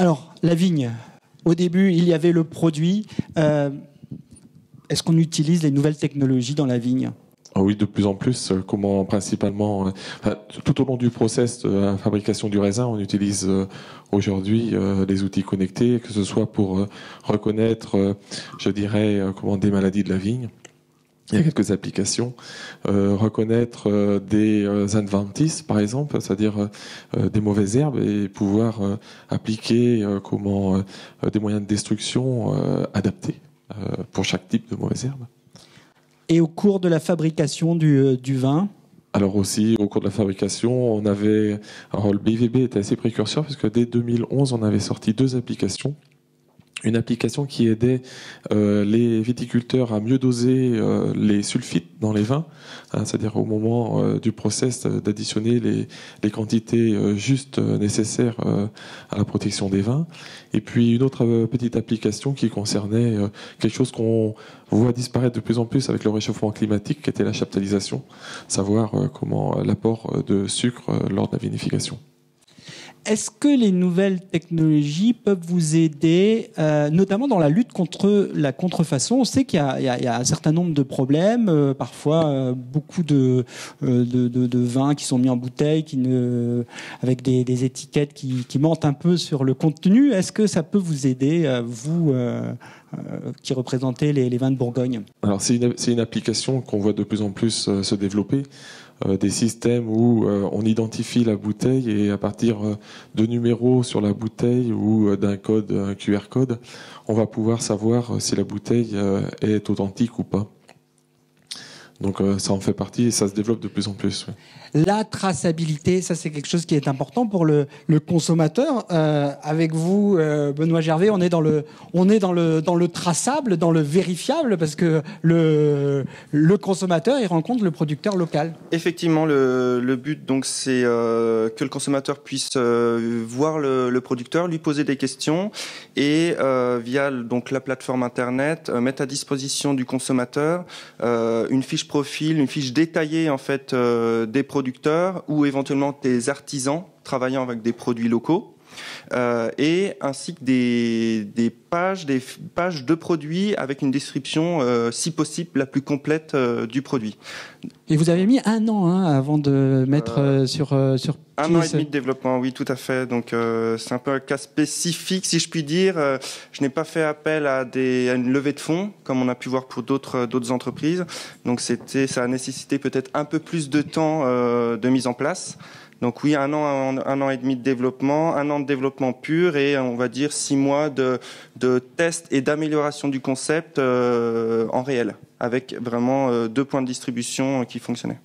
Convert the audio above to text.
Alors, la vigne, au début, il y avait le produit. Est-ce qu'on utilise les nouvelles technologies dans la vigne ? Ah oui, de plus en plus. Comment principalement, tout au long du process de la fabrication du raisin, on utilise aujourd'hui les outils connectés, que ce soit pour reconnaître, je dirais, des maladies de la vigne. Il y a quelques applications. Reconnaître des adventices, par exemple, c'est-à-dire des mauvaises herbes, et pouvoir appliquer des moyens de destruction adaptés pour chaque type de mauvaise herbe. Et au cours de la fabrication du vin ? Alors aussi, au cours de la fabrication, alors le BVB était assez précurseur, parce que dès 2011, on avait sorti 2 applications. Une application qui aidait les viticulteurs à mieux doser les sulfites dans les vins, c'est-à-dire au moment du process d'additionner les quantités justes nécessaires à la protection des vins. Et puis une autre petite application qui concernait quelque chose qu'on voit disparaître de plus en plus avec le réchauffement climatique, qui était la chaptalisation, savoir comment l'apport de sucre lors de la vinification. Est-ce que les nouvelles technologies peuvent vous aider, notamment dans la lutte contre la contrefaçon ? On sait qu'il y a un certain nombre de problèmes, parfois beaucoup de vins qui sont mis en bouteille, avec des étiquettes qui mentent un peu sur le contenu. Est-ce que ça peut vous aider, vous qui représentez les vins de Bourgogne ? Alors c'est une application qu'on voit de plus en plus se développer. Des systèmes où on identifie la bouteille, et à partir de numéros sur la bouteille ou d'un code, un QR code, on va pouvoir savoir si la bouteille est authentique ou pas. Donc ça en fait partie et ça se développe de plus en plus. Oui. La traçabilité, ça c'est quelque chose qui est important pour le consommateur. Avec vous, Benoît Gervais, on est dans le traçable, dans le vérifiable, parce que le consommateur, il rencontre le producteur local. Effectivement, le but donc c'est que le consommateur puisse voir le producteur, lui poser des questions et via donc la plateforme internet mettre à disposition du consommateur une fiche profil, une fiche détaillée en fait des producteurs ou éventuellement des artisans travaillant avec des produits locaux, et ainsi que des pages de produits avec une description si possible la plus complète du produit. Et vous avez mis 1 an avant de mettre sur 1 an et demi de développement, oui, tout à fait. Donc c'est un peu un cas spécifique, si je puis dire. Je n'ai pas fait appel à une levée de fonds, comme on a pu voir pour d'autres entreprises. Donc ça a nécessité peut-être un peu plus de temps de mise en place. Donc oui, 1 an et demi de développement, 1 an de développement pur et on va dire 6 mois de tests et d'amélioration du concept en réel, avec vraiment 2 points de distribution qui fonctionnaient.